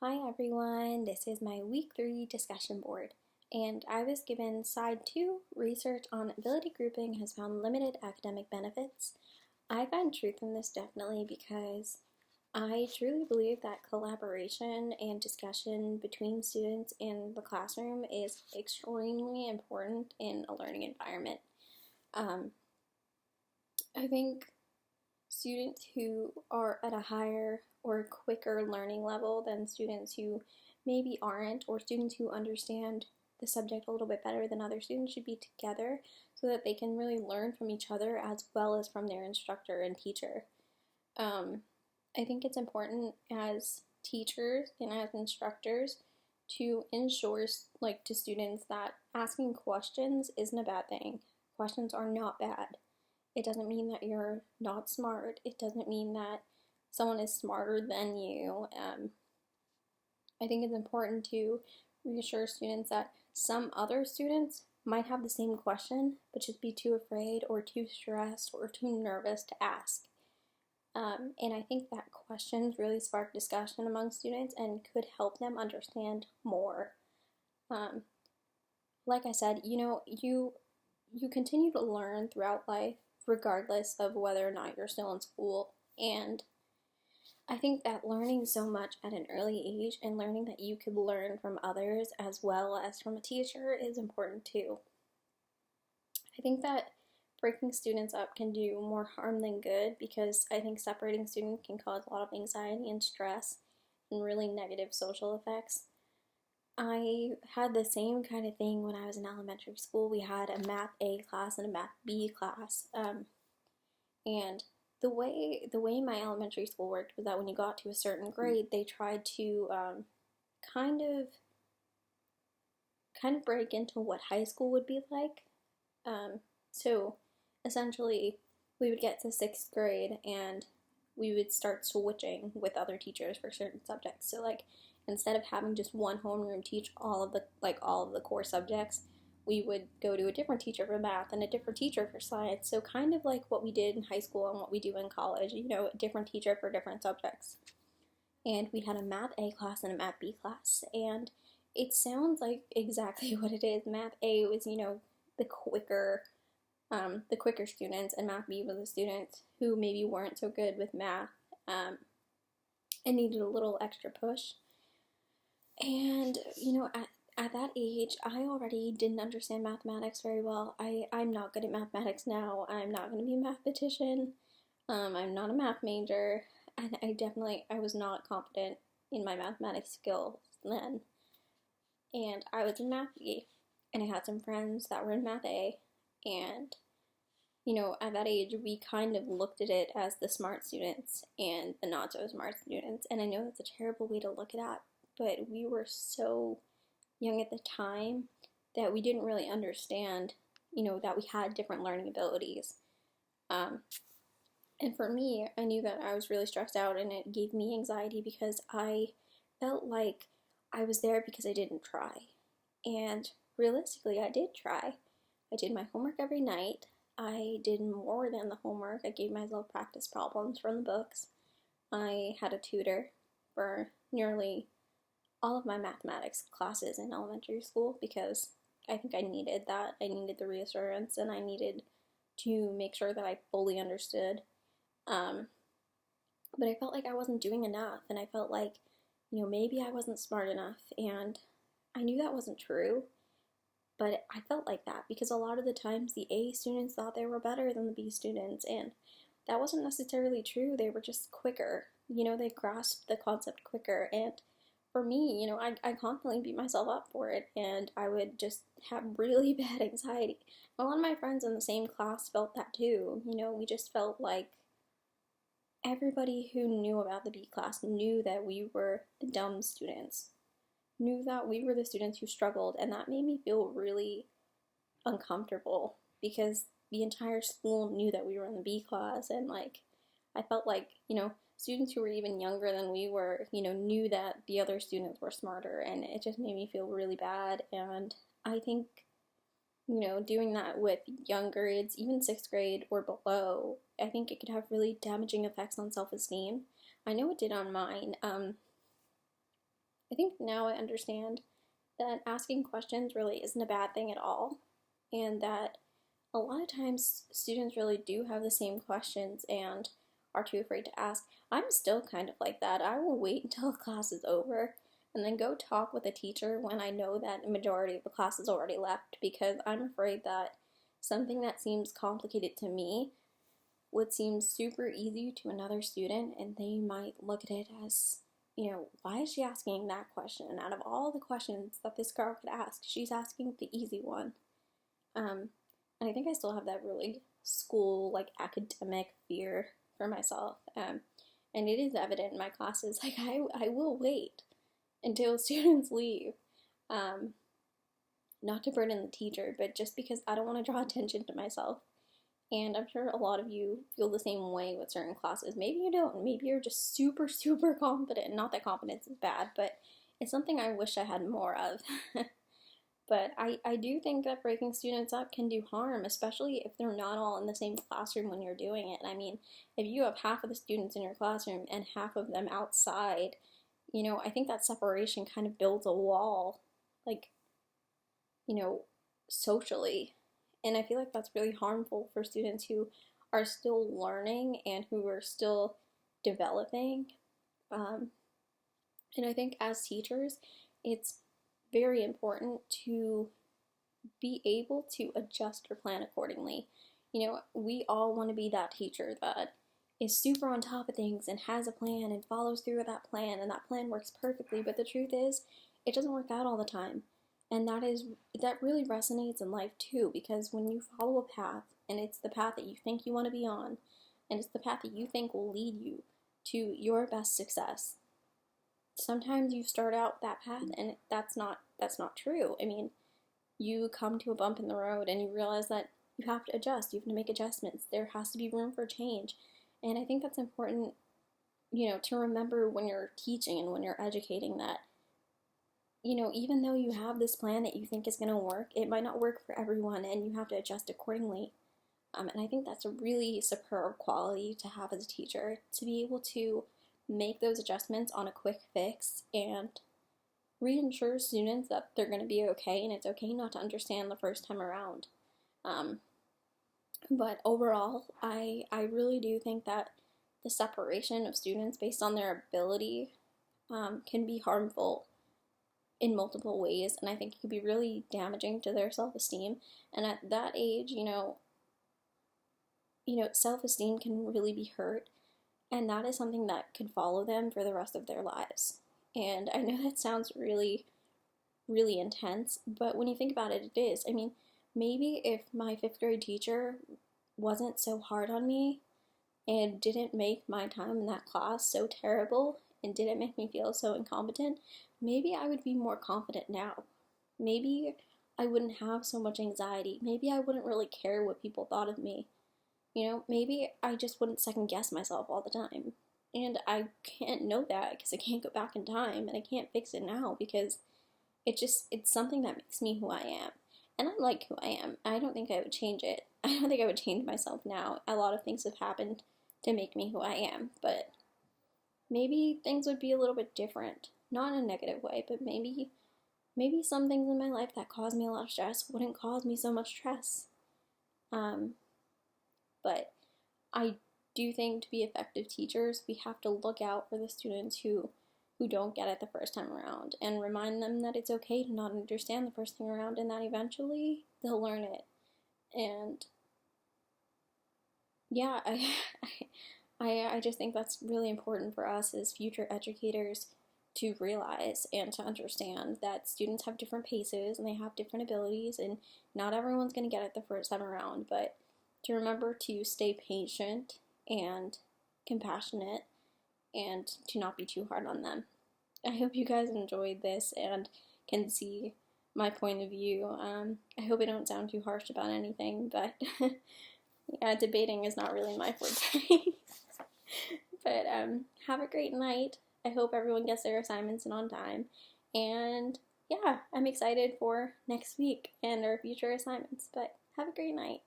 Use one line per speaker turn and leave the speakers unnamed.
Hi everyone, this is my week 3 discussion board, and I was given side 2, research on ability grouping has found limited academic benefits. I find truth in this definitely because I truly believe that collaboration and discussion between students in the classroom is extremely important in a learning environment. Um, I think students who are at a higher or quicker learning level than students who maybe aren't, or students who understand the subject a little bit better than other students, should be together so that they can really learn from each other as well as from their instructor and teacher. Um, I think it's important as teachers and as instructors to ensure to students that asking questions isn't a bad thing. Questions are not bad. It doesn't mean that you're not smart. It doesn't mean that someone is smarter than you. I think it's important to reassure students that some other students might have the same question, but just be too afraid or too stressed or too nervous to ask. And I think that questions really spark discussion among students and could help them understand more. Um, like I said, you continue to learn throughout life regardless of whether or not you're still in school. And I think that learning so much at an early age and learning that you could learn from others as well as from a teacher is important too. I think that breaking students up can do more harm than good because I think separating students can cause a lot of anxiety and stress and really negative social effects. I had the same kind of thing when I was in elementary school. We had a Math A class and a Math B class, and the way my elementary school worked was that when you got to a certain grade, they tried to kind of kind of break into what high school would be like. So essentially, we would get to sixth grade and we would start switching with other teachers for certain subjects. So like instead of having just one homeroom teach all of the core subjects, we would go to a different teacher for math and a different teacher for science. So kind of like what we did in high school and what we do in college, a different teacher for different subjects. And we had a Math A class and a Math B class, and it sounds like exactly what it is. Math A was, the quicker the quicker students, and Math B was the students who maybe weren't so good with math and needed a little extra push. And, at that age, I already didn't understand mathematics very well. I'm not good at mathematics now. I'm not going to be a mathematician. I'm not a math major. And I was not competent in my mathematics skills then. And I was in Math B. And I had some friends that were in Math A. And at that age, we kind of looked at it as the smart students and the not so smart students. And I know that's a terrible way to look at it, but we were so young at the time that we didn't really understand, that we had different learning abilities. And for me, I knew that I was really stressed out and it gave me anxiety because I felt like I was there because I didn't try. And realistically, I did try. I did my homework every night. I did more than the homework. I gave myself practice problems from the books. I had a tutor for nearly all of my mathematics classes in elementary school because I think I needed that. I needed the reassurance and I needed to make sure that I fully understood. Um, but I felt like I wasn't doing enough, and I felt like, maybe I wasn't smart enough, and I knew that wasn't true. But I felt like that because a lot of the times the A students thought they were better than the B students, and that wasn't necessarily true. They were just quicker. They grasped the concept quicker. And for me, I constantly beat myself up for it, and I would just have really bad anxiety. A lot of my friends in the same class felt that too. We just felt like everybody who knew about the B class knew that we were the dumb students, knew that we were the students who struggled, and that made me feel really uncomfortable because the entire school knew that we were in the B class, and I felt like, students who were even younger than we were, knew that the other students were smarter, and it just made me feel really bad. And I think, doing that with young grades, even sixth grade or below, I think it could have really damaging effects on self esteem. I know it did on mine. I think now I understand that asking questions really isn't a bad thing at all, and that a lot of times students really do have the same questions and are too afraid to ask. I'm still kind of like that. I will wait until the class is over and then go talk with a teacher when I know that the majority of the class is already left, because I'm afraid that something that seems complicated to me would seem super easy to another student, and they might look at it as, why is she asking that question? And out of all the questions that this girl could ask, she's asking the easy one. And I think I still have that really school, like, academic fear for myself. And it is evident in my classes. Like, I will wait until students leave. Not to burden the teacher, but just because I don't want to draw attention to myself. And I'm sure a lot of you feel the same way with certain classes. Maybe you don't. Maybe you're just super, super confident. Not that confidence is bad, but it's something I wish I had more of. But I do think that breaking students up can do harm, especially if they're not all in the same classroom when you're doing it. I mean, if you have half of the students in your classroom and half of them outside, I think that separation kind of builds a wall, like, socially. And I feel like that's really harmful for students who are still learning and who are still developing. And I think as teachers, it's very important to be able to adjust your plan accordingly. We all want to be that teacher that is super on top of things and has a plan and follows through with that plan, and that plan works perfectly. But the truth is, it doesn't work out all the time. And that really resonates in life too, because when you follow a path, and it's the path that you think you want to be on, and it's the path that you think will lead you to your best success, sometimes you start out that path and that's not true. I mean, you come to a bump in the road and you realize that you have to adjust, you have to make adjustments, there has to be room for change. And I think that's important, to remember when you're teaching and when you're educating, that even though you have this plan that you think is going to work, it might not work for everyone, and you have to adjust accordingly. And I think that's a really superb quality to have as a teacher, to be able to make those adjustments on a quick fix and reassure students that they're going to be okay, and it's okay not to understand the first time around. But overall, I really do think that the separation of students based on their ability can be harmful in multiple ways, and I think it could be really damaging to their self-esteem. And at that age, self-esteem can really be hurt, and that is something that could follow them for the rest of their lives. And I know that sounds really, really intense, but when you think about it, it is. I mean, maybe if my 5th grade teacher wasn't so hard on me and didn't make my time in that class so terrible and didn't make me feel so incompetent, maybe I would be more confident now. Maybe I wouldn't have so much anxiety. Maybe I wouldn't really care what people thought of me. Maybe I just wouldn't second guess myself all the time. And I can't know that because I can't go back in time, and I can't fix it now because it's something that makes me who I am. And I like who I am. I don't think I would change it. I don't think I would change myself now. A lot of things have happened to make me who I am, but maybe things would be a little bit different. Not in a negative way, but maybe some things in my life that caused me a lot of stress wouldn't cause me so much stress. But I do think to be effective teachers, we have to look out for the students who don't get it the first time around, and remind them that it's okay to not understand the first time around, and that eventually they'll learn it. And yeah, I just think that's really important for us as future educators to realize and to understand that students have different paces and they have different abilities, and not everyone's going to get it the first time around, but to remember to stay patient and compassionate and to not be too hard on them. I hope you guys enjoyed this and can see my point of view. I hope I don't sound too harsh about anything, but yeah, debating is not really my forte. But have a great night. I hope everyone gets their assignments in on time. And yeah, I'm excited for next week and our future assignments. But have a great night.